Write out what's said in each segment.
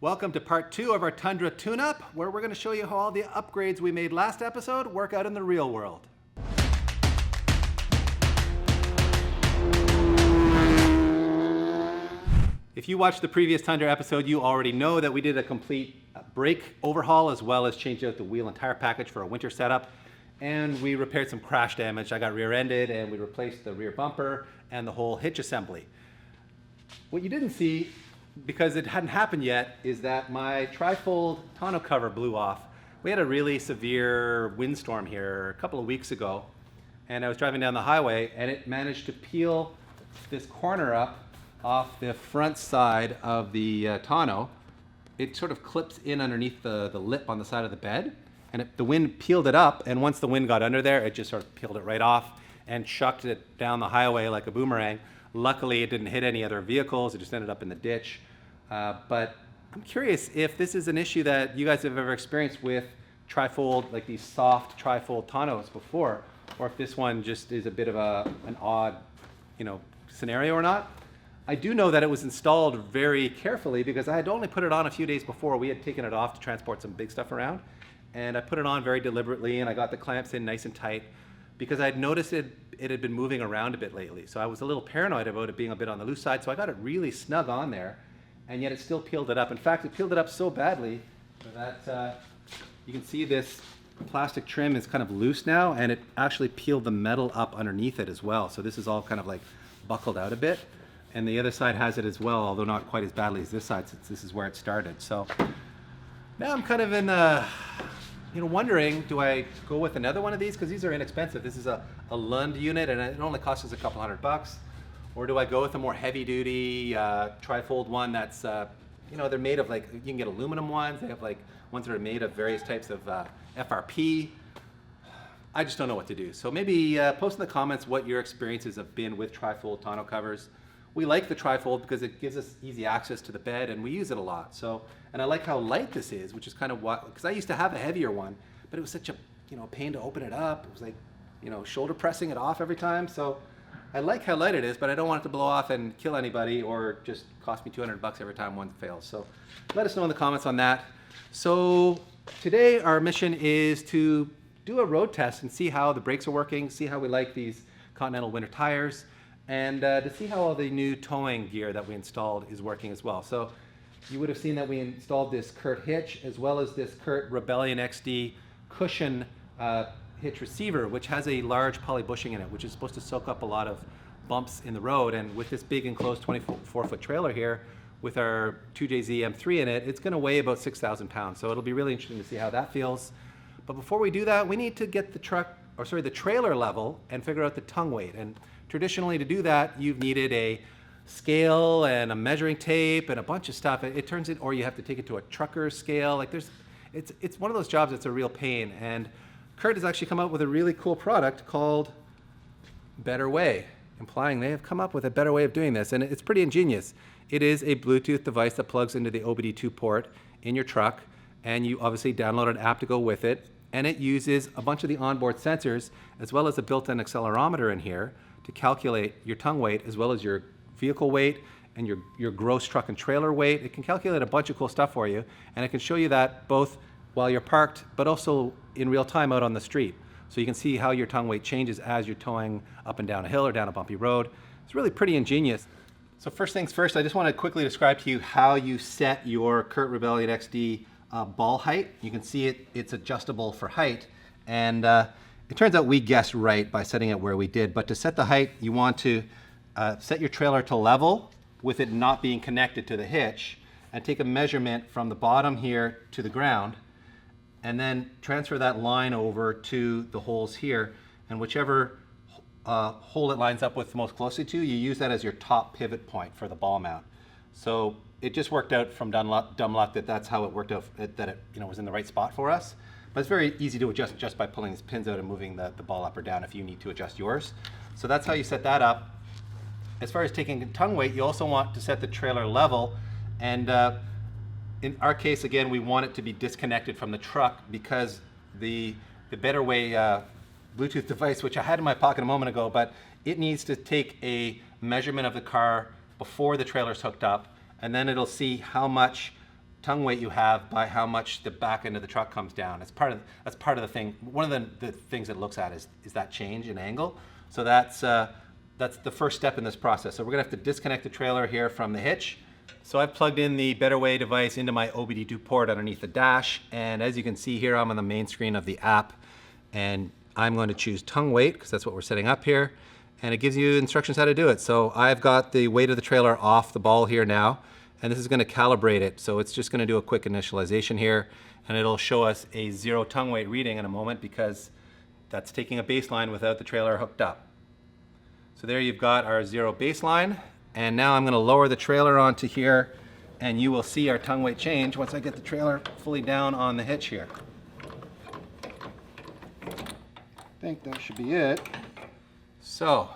Welcome to part 2 of our Tundra tune-up, where we're going to show you how all the upgrades we made last episode work out in the real world. If you watched the previous Tundra episode, you already know that we did a complete brake overhaul as well as changed out the wheel and tire package for a winter setup. And we repaired some crash damage. I got rear-ended and we replaced the rear bumper and the whole hitch assembly. What you didn't see, because it hadn't happened yet, is that my Trifold tonneau cover blew off. We had a really severe windstorm here a couple of weeks ago, and I was driving down the highway and it managed to peel this corner up off the front side of the tonneau. It sort of clips in underneath the lip on the side of the bed, and the wind peeled it up, and once the wind got under there, it just sort of peeled it right off and chucked it down the highway like a boomerang. Luckily, it didn't hit any other vehicles. It just ended up in the ditch. But I'm curious if this is an issue that you guys have ever experienced with Trifold, like these soft Trifold tonneaus before, or if this one just is a bit of an odd, scenario or not. I do know that it was installed very carefully because I had only put it on a few days before. We had taken it off to transport some big stuff around, and I put it on very deliberately, and I got the clamps in nice and tight because I had noticed it had been moving around a bit lately. So I was a little paranoid about it being a bit on the loose side, so I got it really snug on there, and yet it still peeled it up. In fact, it peeled it up so badly that you can see this plastic trim is kind of loose now, and it actually peeled the metal up underneath it as well. So this is all kind of like buckled out a bit, and the other side has it as well, although not quite as badly as this side, since this is where it started. So now I'm kind of in wondering, do I go with another one of these? Because these are inexpensive. This is a Lund unit, and it only costs us a couple $100. Or do I go with a more heavy-duty Trifold one that's, they're made of you can get aluminum ones. They have ones that are made of various types of FRP. I just don't know what to do. So maybe post in the comments what your experiences have been with Trifold tonneau covers. We like the Trifold because it gives us easy access to the bed, and we use it a lot. So, and I like how light this is, which is kind of what, because I used to have a heavier one, but it was such a pain to open it up. It was like shoulder pressing it off every time. So I like how light it is, but I don't want it to blow off and kill anybody or just cost me $200 every time one fails. So let us know in the comments on that. So today our mission is to do a road test and see how the brakes are working, see how we like these Continental winter tires, and to see how all the new towing gear that we installed is working as well. So you would have seen that we installed this Curt hitch as well as this Curt Rebellion XD cushion hitch receiver, which has a large poly bushing in it, which is supposed to soak up a lot of bumps in the road. And with this big enclosed 24-foot trailer here with our 2JZ M3 in it, it's going to weigh about 6,000 pounds. So it'll be really interesting to see how that feels. But before we do that, we need to get the trailer level and figure out the tongue weight. And traditionally, to do that, you've needed a scale and a measuring tape and a bunch of stuff. It turns it, or you have to take it to a trucker's scale. It's one of those jobs that's a real pain. And Curt has actually come up with a really cool product called Better Way, implying they have come up with a better way of doing this, and it's pretty ingenious. It is a Bluetooth device that plugs into the OBD2 port in your truck, and you obviously download an app to go with it, and it uses a bunch of the onboard sensors as well as a built-in accelerometer in here to calculate your tongue weight as well as your vehicle weight and your gross truck and trailer weight. It can calculate a bunch of cool stuff for you, and it can show you that both while you're parked, but also in real time out on the street. So you can see how your tongue weight changes as you're towing up and down a hill or down a bumpy road. It's really pretty ingenious. So first things first, I just want to quickly describe to you how you set your Curt Rebellion XD ball height. You can see it's adjustable for height, and it turns out we guessed right by setting it where we did. But to set the height, you want to set your trailer to level with it not being connected to the hitch, and take a measurement from the bottom here to the ground, and then transfer that line over to the holes here, and whichever hole it lines up with most closely to, you use that as your top pivot point for the ball mount. So it just worked out from dumb luck that that's how it worked out, that it was in the right spot for us. But it's very easy to adjust just by pulling these pins out and moving the ball up or down if you need to adjust yours. So that's how you set that up. As far as taking tongue weight, you also want to set the trailer level, and in our case, again, we want it to be disconnected from the truck because the Better Way Bluetooth device, which I had in my pocket a moment ago, but it needs to take a measurement of the car before the trailer's hooked up, and then it'll see how much tongue weight you have by how much the back end of the truck comes down. That's part of the thing. One of the things it looks at is that change in angle. So that's the first step in this process. So we're gonna have to disconnect the trailer here from the hitch. So I've plugged in the Better Way device into my OBD2 port underneath the dash, and as you can see here, I'm on the main screen of the app, and I'm going to choose tongue weight because that's what we're setting up here, and it gives you instructions how to do it. So I've got the weight of the trailer off the ball here now, and this is going to calibrate it. So it's just going to do a quick initialization here, and it'll show us a 0 tongue weight reading in a moment because that's taking a baseline without the trailer hooked up. So there you've got our 0 baseline, and now I'm going to lower the trailer onto here, and you will see our tongue weight change once I get the trailer fully down on the hitch here. I think that should be it. So,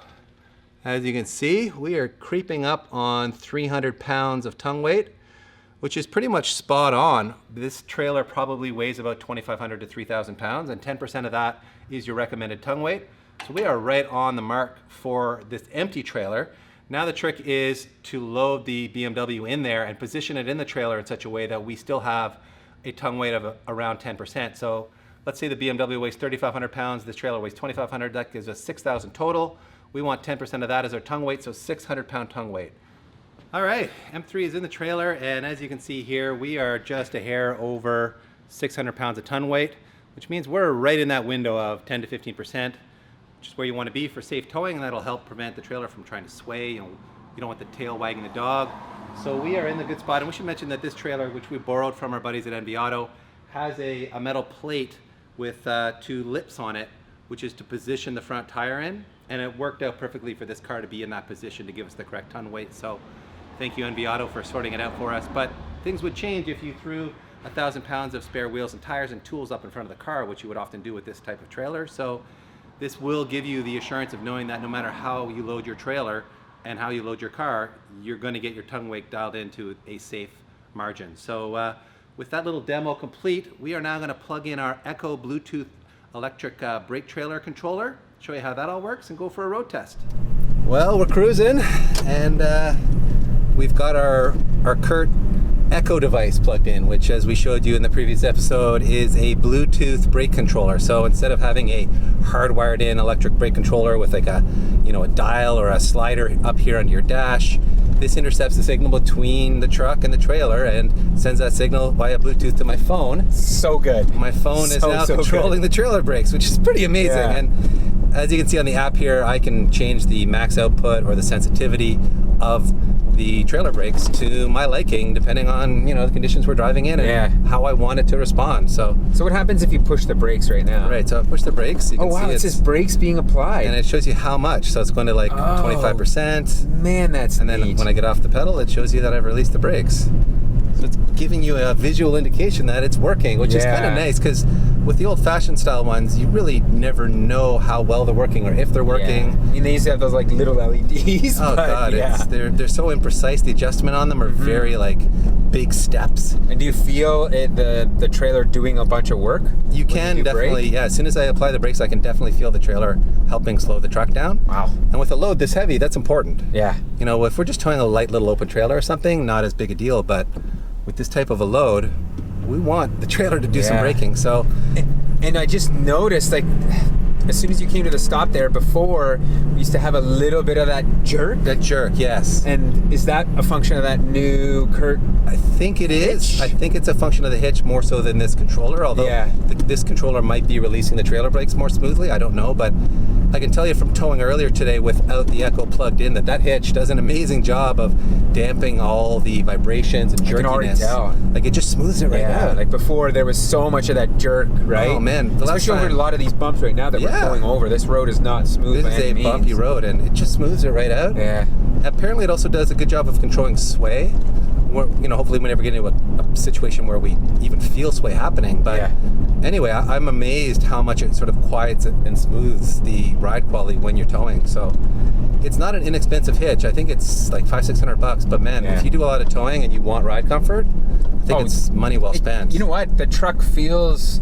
as you can see, we are creeping up on 300 pounds of tongue weight, which is pretty much spot on. This trailer probably weighs about 2,500 to 3,000 pounds, and 10% of that is your recommended tongue weight. So we are right on the mark for this empty trailer. Now the trick is to load the BMW in there and position it in the trailer in such a way that we still have a tongue weight of around 10%. So let's say the BMW weighs 3,500 pounds, this trailer weighs 2,500, that gives us 6,000 total. We want 10% of that as our tongue weight, so 600-pound tongue weight. All right, M3 is in the trailer, and as you can see here, we are just a hair over 600 pounds of tongue weight, which means we're right in that window of 10 to 15%. Which is where you want to be for safe towing, and that'll help prevent the trailer from trying to sway. You don't want the tail wagging the dog. So we are in the good spot, and we should mention that this trailer, which we borrowed from our buddies at NB Auto, has a metal plate with 2 lips on it, which is to position the front tire in, and it worked out perfectly for this car to be in that position to give us the correct ton weight. So thank you NB Auto for sorting it out for us. But things would change if you threw 1,000 pounds of spare wheels and tires and tools up in front of the car, which you would often do with this type of trailer. So this will give you the assurance of knowing that no matter how you load your trailer and how you load your car, you're going to get your tongue weight dialed into a safe margin. So with that little demo complete, we are now going to plug in our Echo Bluetooth electric brake trailer controller, show you how that all works, and go for a road test. Well, we're cruising, and we've got our Curt Echo device plugged in, which, as we showed you in the previous episode, is a Bluetooth brake controller. So instead of having a hardwired in electric brake controller with like a dial or a slider up here under your dash, this intercepts the signal between the truck and the trailer and sends that signal via Bluetooth to my phone. So good. My phone is now controlling the trailer brakes, which is pretty amazing. Yeah. And as you can see on the app here, I can change the max output or the sensitivity of the trailer brakes to my liking, depending on the conditions we're driving in and how I want it to respond. So what happens if you push the brakes right now? Right, so I push the brakes. You can see it says brakes being applied, and it shows you how much. So it's going to like 25%. Man, that's and then neat. When I get off the pedal, it shows you that I've released the brakes. So it's giving you a visual indication that it's working, which is kind of nice, because with the old-fashioned style ones, you really never know how well they're working or if they're working. I mean, they used to have those like little LEDs. Oh god, they're so imprecise. The adjustment on them are very like big steps. And do you feel the trailer doing a bunch of work? You can definitely, yeah. As soon as I apply the brakes, I can definitely feel the trailer helping slow the truck down. Wow. And with a load this heavy, that's important. Yeah. If we're just towing a light little open trailer or something, not as big a deal, but with this type of a load, we want the trailer to do some braking. So, and I just noticed, like, as soon as you came to the stop there, before we used to have a little bit of that jerk. That jerk, yes. And is that a function of that new Curt? I think it is. I think it's a function of the hitch more so than this controller, although this controller might be releasing the trailer brakes more smoothly. I don't know, but I can tell you from towing earlier today without the Echo plugged in that hitch does an amazing job of damping all the vibrations and jerkiness. I can already tell. Like, it just smooths it right out. Like before, there was so much of that jerk, right? Oh man, especially over a lot of these bumps right now that we're going over. This road is not smooth. This is a bumpy road, and it just smooths it right out. Yeah. Apparently, it also does a good job of controlling sway. Hopefully we never get into a situation where we even feel sway happening. But anyway, I'm amazed how much it sort of quiets it and smooths the ride quality when you're towing. So it's not an inexpensive hitch. I think it's like $500-600. But man, if you do a lot of towing and you want ride comfort, I think it's money well spent. You know what? The truck feels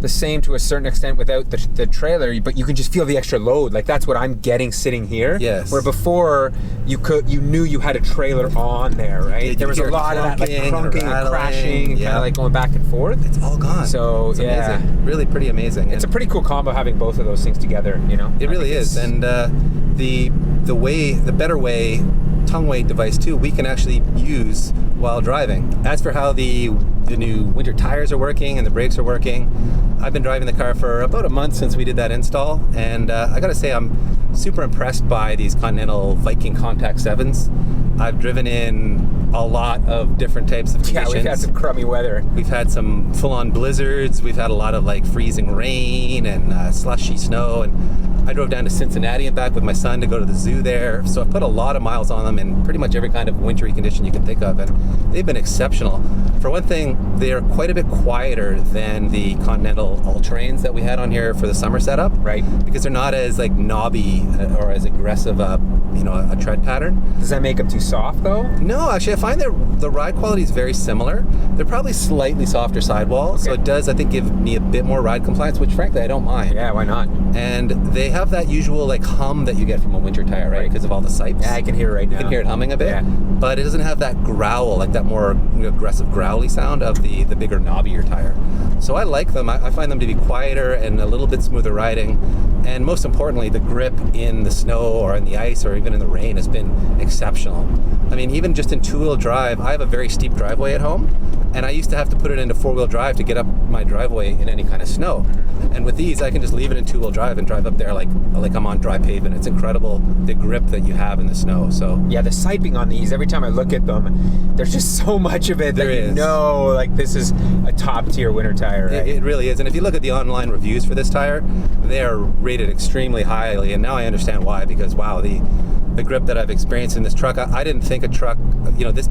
the same to a certain extent without the trailer, but you can just feel the extra load. Like that's what I'm getting sitting here. Yes. Where before you knew you had a trailer on there, right? There was a lot of that like crunking and crashing and kind of like going back and forth. It's all gone. So it's yeah, amazing. Really pretty amazing. It's a pretty cool combo having both of those things together. You know, it really is. And the better way tongue weight device too, we can actually use while driving. As for how the new winter tires are working and the brakes are working, I've been driving the car for about a month since we did that install, and I gotta say I'm super impressed by these Continental VikingContact7s. I've driven in a lot of different types of conditions. Yeah, we've had some crummy weather. We've had some full-on blizzards. We've had a lot of like freezing rain and slushy snow, and I drove down to Cincinnati and back with my son to go to the zoo there. So I've put a lot of miles on them in pretty much every kind of wintry condition you can think of, and they've been exceptional. For one thing, they're quite a bit quieter than the Continental all-terrains that we had on here for the summer setup. Right. Because they're not as like knobby or as aggressive a tread pattern. Does that make them too soft though? No, actually I find the ride quality is very similar. They're probably slightly softer sidewall, so it does, I think, give me a bit more ride compliance, which frankly I don't mind. Yeah, why not? And they have that usual like hum that you get from a winter tire, right? Because of all the sipes. Yeah, I can hear it right now. You can hear it humming a bit, yeah. But it doesn't have that growl, like that more aggressive growly sound of the bigger knobbier tire. So I like them. I find them to be quieter and a little bit smoother riding. And most importantly, the grip in the snow or in the ice or even in the rain has been exceptional. I mean, even just in two-wheel drive, I have a very steep driveway at home, and I used to have to put it into four-wheel drive to get up my driveway in any kind of snow. And with these, I can just leave it in two-wheel drive and drive up there like I'm on dry pavement. It's incredible the grip that you have in the snow. So yeah, the siping on these, every time I look at them, there's just so much of it that you know, like this is a top-tier winter tire, right? It really is. And if you look at the online reviews for this tire, they are rated extremely highly, and now I understand why, because wow, the grip that I've experienced in this truck, I didn't think a truck, this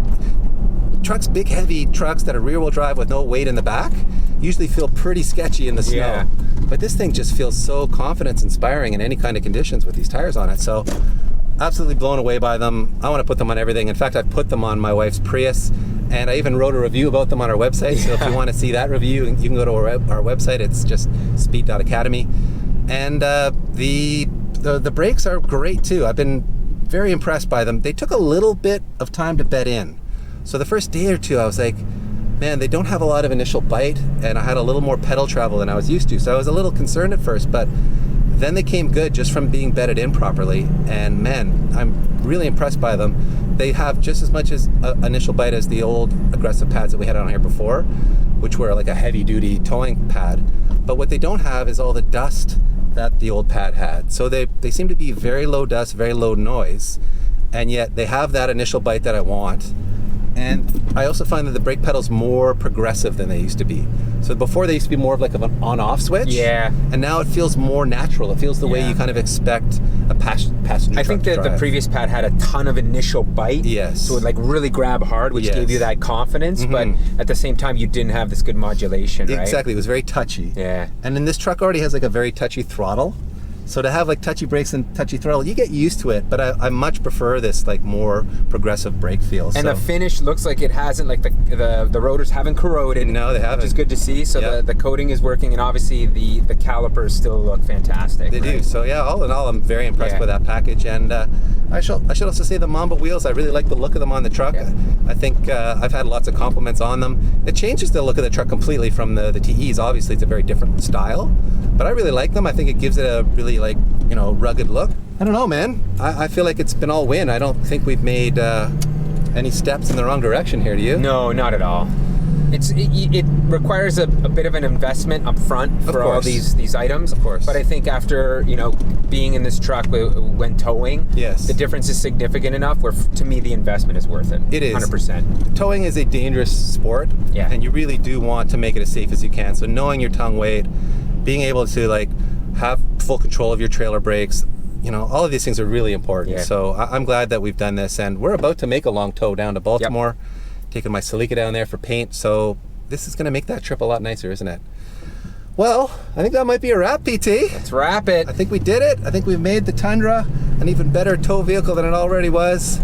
trucks, big heavy trucks that are rear wheel drive with no weight in the back usually feel pretty sketchy in the snow. Yeah. But this thing just feels so confidence inspiring in any kind of conditions with these tires on it. So absolutely blown away by them. I want to put them on everything. In fact, I put them on my wife's Prius, and I even wrote a review about them on our website. So if you want to see that review, you can go to our website. It's just speed.academy. And the brakes are great too. I've been very impressed by them. They took a little bit of time to bed in. So the first day or two, I was like, man, they don't have a lot of initial bite, and I had a little more pedal travel than I was used to. So I was a little concerned at first, but then they came good just from being bedded in properly. And man, I'm really impressed by them. They have just as much as initial bite as the old aggressive pads that we had on here before, which were like a heavy duty towing pad. But what they don't have is all the dust that the old pad had. So they seem to be very low dust, very low noise, and yet they have that initial bite that I want. And I also find that the brake pedal's more progressive than they used to be. So before they used to be more of like an on-off switch. Yeah. And now it feels more natural. It feels the way you kind of expect a passenger I think that the previous pad had a ton of initial bite. Yes. So it would like really grab hard, which gave you that confidence. But at the same time, you didn't have this good modulation, right? Exactly. It was very touchy. Yeah. And then this truck already has like a very touchy throttle. So to have like touchy brakes and touchy throttle, you get used to it, but I much prefer this like more progressive brake feel. And the finish looks like it hasn't, like the rotors haven't corroded. No, they haven't. Which is good to see. So the coating is working, and obviously the calipers still look fantastic. They do. So yeah, all in all, I'm very impressed with that package. And I should also say the Mamba wheels, I really like the look of them on the truck. Yeah. I think I've had lots of compliments on them. It changes the look of the truck completely from the TEs. Obviously, it's a very different style, but I really like them. I think it gives it a really rugged look. I don't know, man. I feel like it's been all win. I don't think we've made any steps in the wrong direction here, do you? No, not at all. It requires a bit of an investment up front for all these items. Of course. But I think after, being in this truck when towing, the difference is significant enough where, to me, the investment is worth it. It is. 100%. Towing is a dangerous sport. Yeah. And you really do want to make it as safe as you can. So knowing your tongue weight, being able to have full control of your trailer brakes, all of these things are really important. Yeah. So I'm glad that we've done this, and we're about to make a long tow down to Baltimore. Yep. Taking my Celica down there for paint, so this is going to make that trip a lot nicer, isn't it? Well, I think that might be a wrap, PT. Let's wrap it. I think we did it. I think we've made the Tundra an even better tow vehicle than it already was.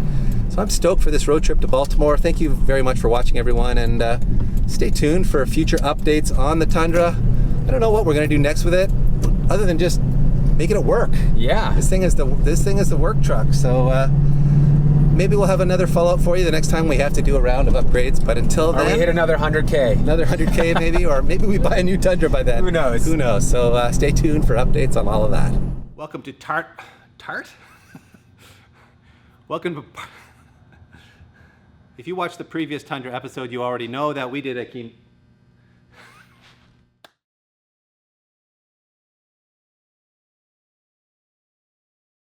So I'm stoked for this road trip to Baltimore. Thank you very much for watching, everyone, and stay tuned for future updates on the Tundra. I don't know what we're gonna do next with it, other than just making it work. Yeah. This thing is the work truck. So maybe we'll have another follow-up for you the next time we have to do a round of upgrades. But until Or then, we hit another 100K. another 100K maybe, or maybe we buy a new Tundra by then. Who knows? Who knows? So stay tuned for updates on all of that. Welcome to Tart? Welcome to... If you watched the previous Tundra episode, you already know that we did a